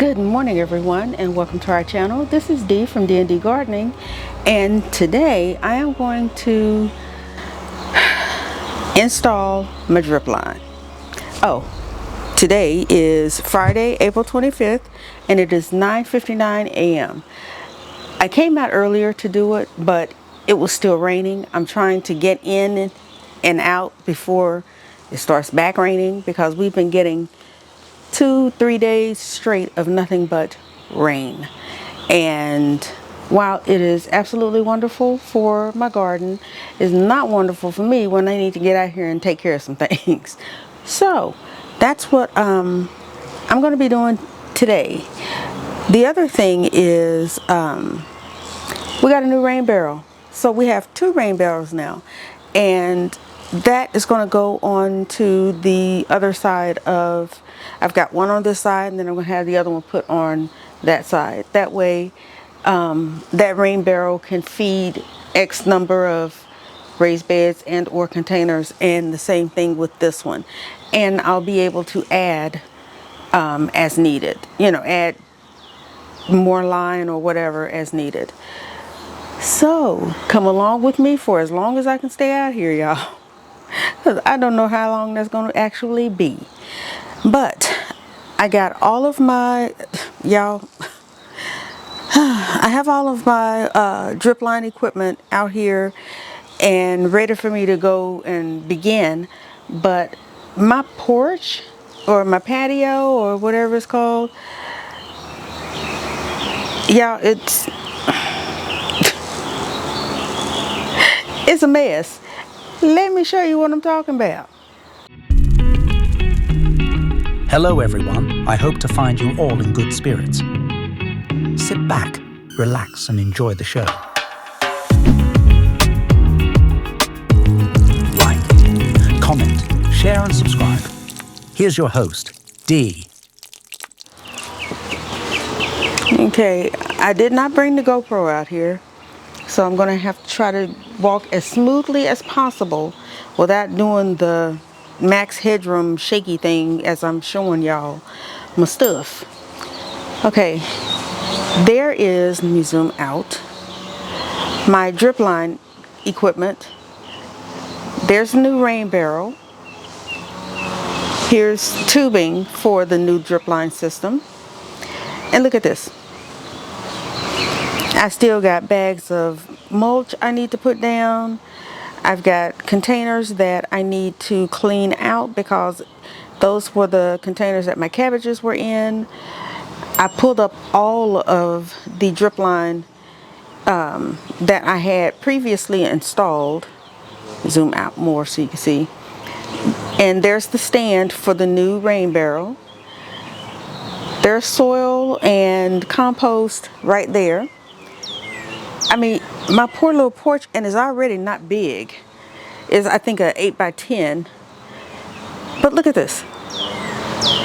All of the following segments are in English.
Good morning everyone, and welcome to our channel. This is Dee from D&D Gardening, and today I am going to install my drip line. Today is Friday, April 25th, and it is 9:59 a.m. I came out earlier to do it, but it was still raining. I'm trying to get in and out before it starts back raining, because we've been getting 2-3 days straight of nothing but rain. And while it is absolutely wonderful for my garden, it's not wonderful for me when I need to get out here and take care of some things. So that's what I'm going to be doing today. The other thing is we got a new rain barrel. So we have 2 rain barrels now, and that is going to go on to the other side of, I've got one on this side, and then I'm going to have the other one put on that side. That way that rain barrel can feed X number of raised beds and or containers, and the same thing with this one. And I'll be able to add as needed, add more line or whatever as needed. So come along with me for as long as I can stay out here, y'all. Because I don't know how long that's going to actually be. But I got all of my, y'all, I have all of my drip line equipment out here and ready for me to go and begin. But my porch or my patio or whatever it's called, y'all, it's a mess. Let me show you what I'm talking about. Hello everyone, I hope to find you all in good spirits. Sit back, relax and enjoy the show. Like, comment, share and subscribe. Here's your host, Dee. Okay, I did not bring the GoPro out here, so I'm going to have to try to walk as smoothly as possible without doing the max headroom shaky thing as I'm showing y'all my stuff. Okay, there is, let me zoom out, my drip line equipment. There's a new rain barrel. Here's tubing for the new drip line system. And look at this. I still got bags of mulch I need to put down. I've got containers that I need to clean out because those were the containers that my cabbages were in. I pulled up all of the drip line that I had previously installed. Zoom out more so you can see. And there's the stand for the new rain barrel. There's soil and compost right there. I mean, my poor little porch, and it's already not big, is I think a 8x10. But look at this.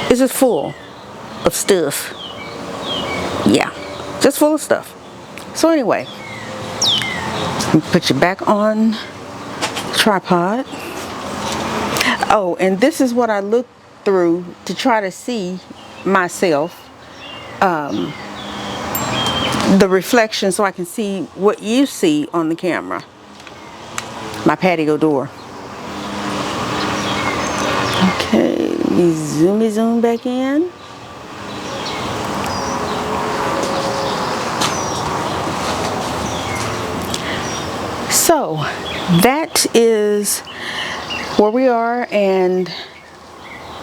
It's just full of stuff. Yeah, just full of stuff. So anyway, put you back on tripod. Oh, and this is what I looked through to try to see myself, the reflection, so I can see what you see on the camera. My patio door. Okay, let me zoom back in. So that is where we are, and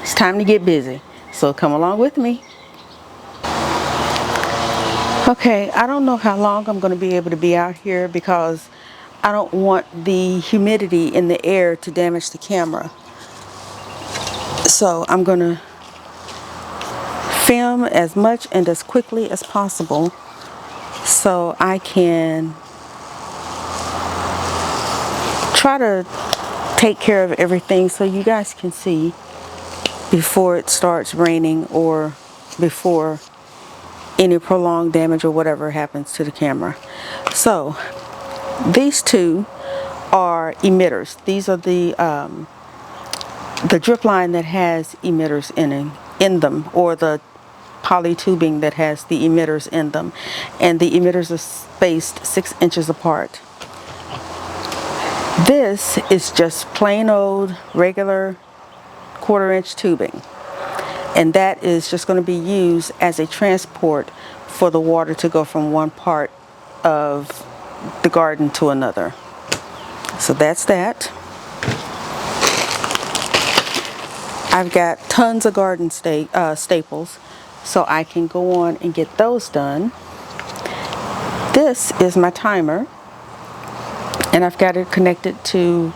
it's time to get busy. So come along with me. Okay, I don't know how long I'm going to be able to be out here because I don't want the humidity in the air to damage the camera. So I'm going to film as much and as quickly as possible so I can try to take care of everything so you guys can see before it starts raining or before any prolonged damage or whatever happens to the camera. So these 2 are emitters. These are the drip line that has emitters in them, or the poly tubing that has the emitters in them, and the emitters are spaced 6 inches apart. This is just plain old regular 1/4 inch tubing, and that is just going to be used as a transport for the water to go from one part of the garden to another. So that's that. I've got tons of garden staples, so I can go on and get those done. This is my timer, and I've got it connected to,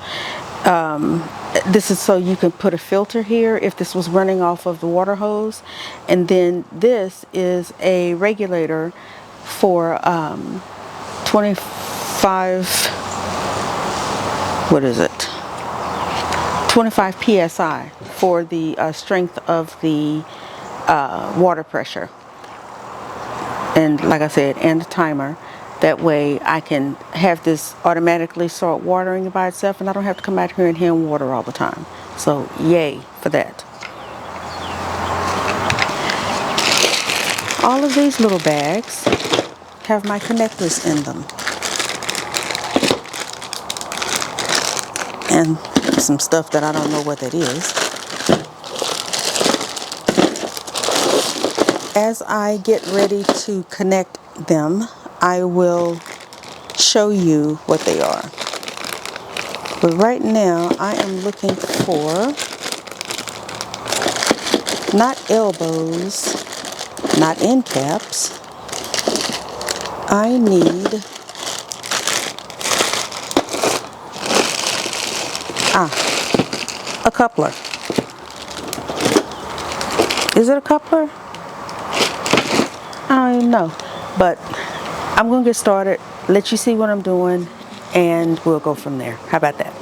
this is so you can put a filter here if this was running off of the water hose. And then this is a regulator for 25, what is it? 25 psi for the strength of the water pressure. And like I said, and a timer. That way I can have this automatically start watering by itself, and I don't have to come out here and hand water all the time. So yay for that. All of these little bags have my connectors in them. And some stuff that I don't know what that is. As I get ready to connect them, I will show you what they are. But right now I am looking for not elbows, not end caps. I need a coupler. Is it a coupler? I don't know, but I'm going to get started, let you see what I'm doing, and we'll go from there. How about that?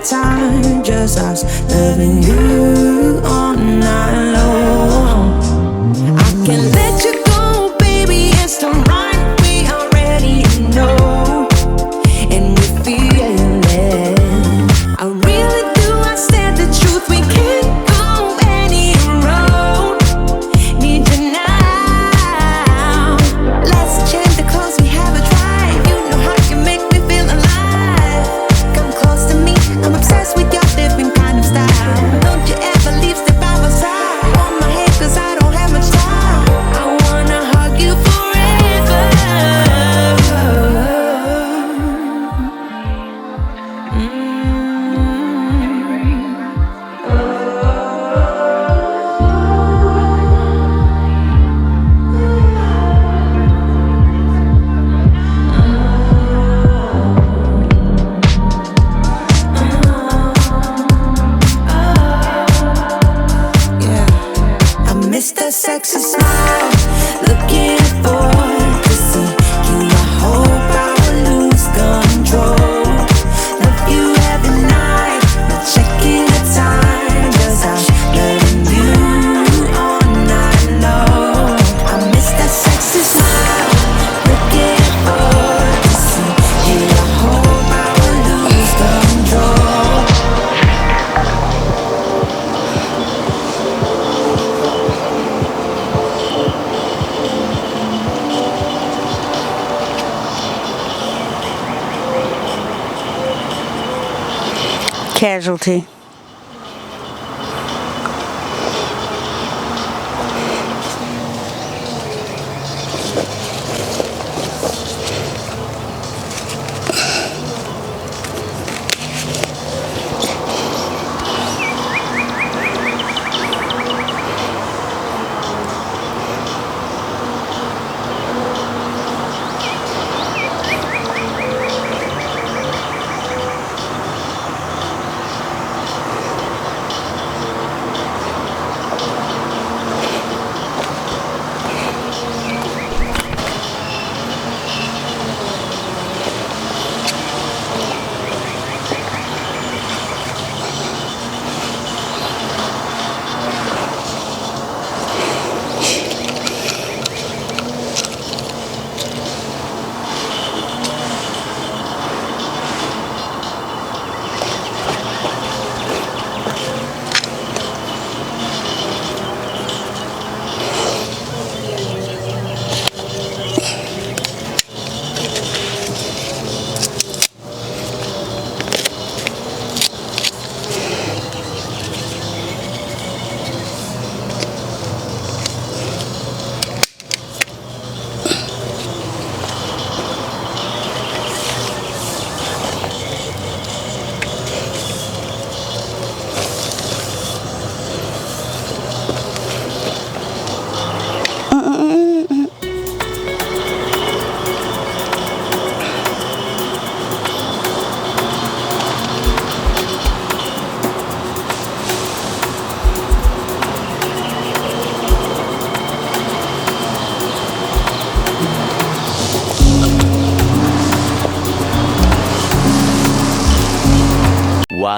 Time, just us loving you all night long. I can let you go, baby, it's the right we already know, and we feel it. I really do, I said the truth, we can't go any road. Need you now. Let's change the clothes, we have a drive. You know how you make me feel alive. Come close to me, I'm obsessed with your different kind of style. Don't you ever leave, step out of sight. On my head, cause I don't have much time. I wanna hug you forever. Mr. Sexy Smile, looking forward to see you. I hope I will lose control. Love you every night, not checking the time, just out loving you all night long. I miss that sexy smile, looking forward to see you. I hope I will lose control. Casualty.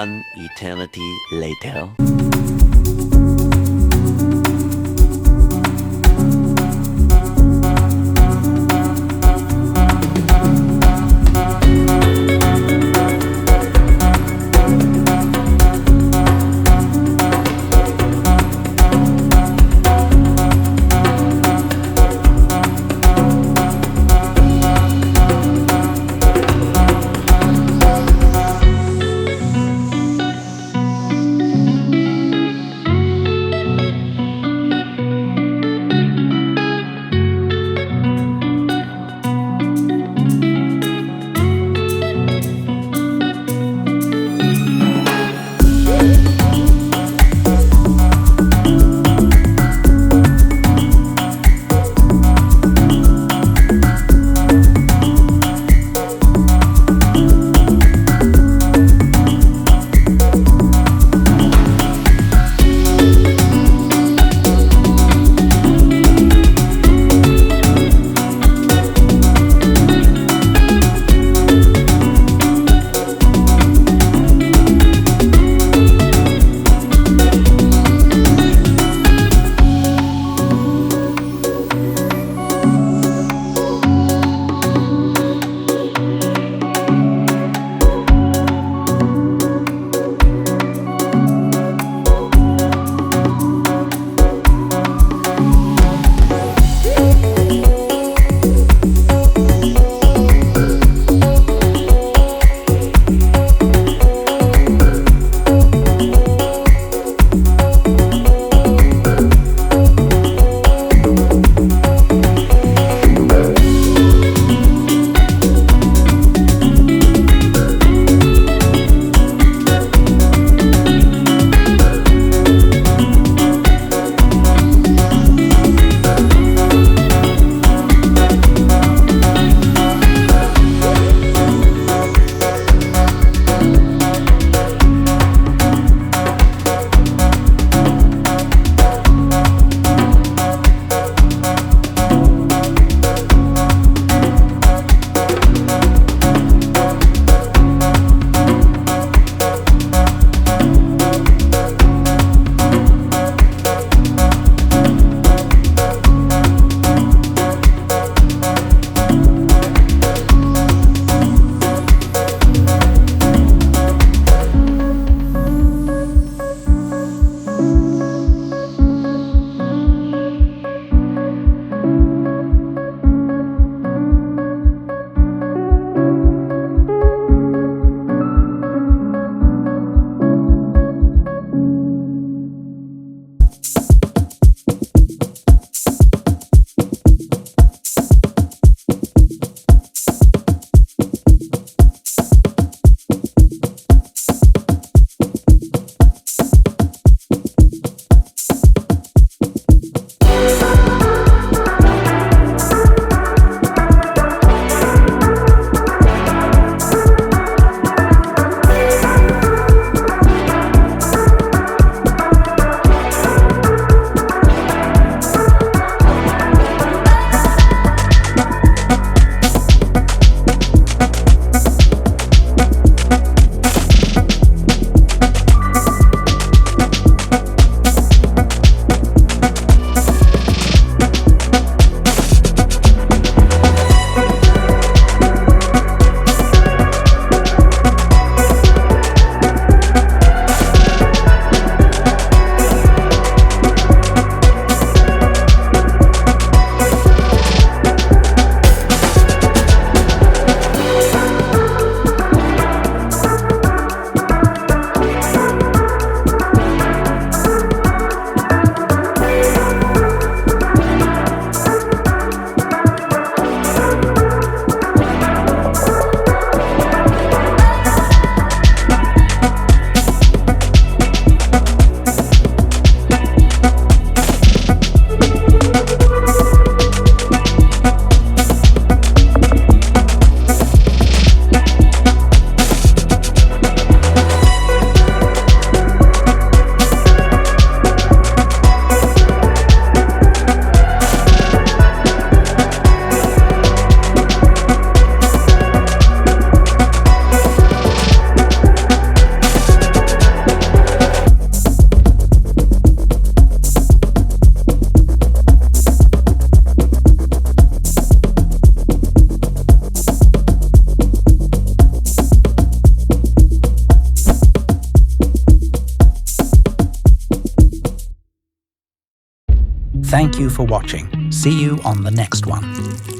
One eternity later. Thank you for watching. See you on the next one.